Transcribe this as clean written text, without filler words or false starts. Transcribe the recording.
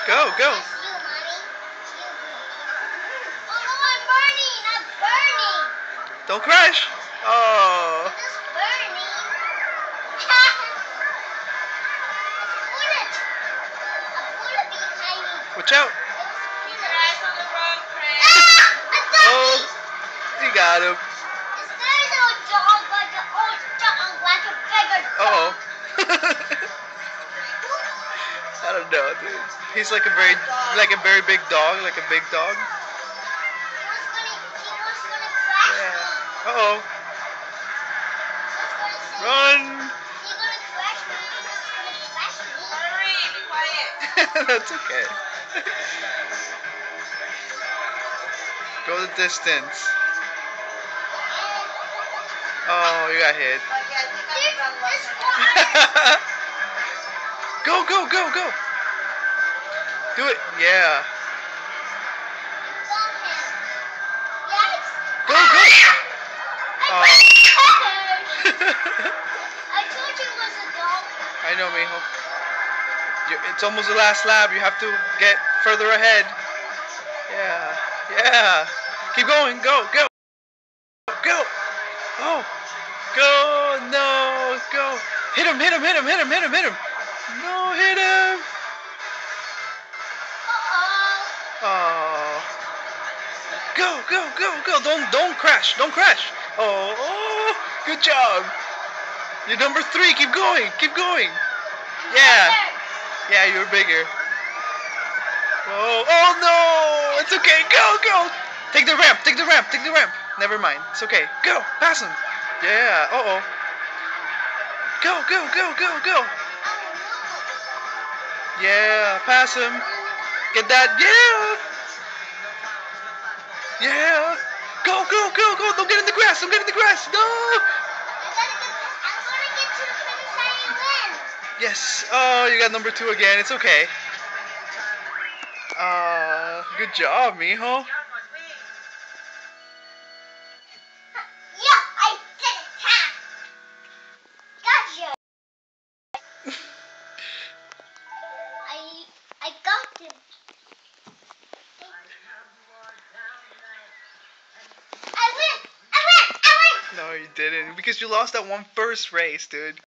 Go, go. That's you, Mommy. Oh no, I'm burning! I'm burning! Don't crash. Oh. I'm just burning. A bullet behind me. Watch out. Keep your eyes on the road, Chris. A doggy! Oh, you got him. There's no dog like an old dog, like a bigger dog. Uh-oh. I don't know, dude. He's like a very big dog, like a big dog. He was gonna crash me. Yeah. Uh-oh. Run. He's gonna crash me. He's gonna crash me. Hurry, be quiet. That's okay. Go the distance. Oh, you got hit. Go, go, go, go. Do it. Yeah. Go, go. Oh. I told you it was a dog. I know, mijo. It's almost the last lap. You have to get further ahead. Yeah. Yeah. Keep going. Go, go. Go. Oh. Go. No. Go. Hit him, hit him, hit him, hit him, hit him, hit him. No, hit him. Oh. Go, go, go, go. Don't crash. Don't crash. Oh, good job. You're number 3. Keep going. Keep going. Yeah. Yeah, you're bigger. Oh no. It's okay. Go, go. Take the ramp. Take the ramp. Take the ramp. Never mind. It's okay. Go. Pass him. Yeah. Uh-oh. Go, go, go, go, go. Yeah. Pass him. Get that. Yeah. Yeah. Go, go, go, go. Don't get in the grass. Don't get in the grass. No. I'm gonna get to the finish line and win. Yes. Oh, you got number 2 again. It's okay. Good job, mijo. Yeah, I did it. Gotcha. I got him. I win. No, you didn't. Because you lost that one first race, dude.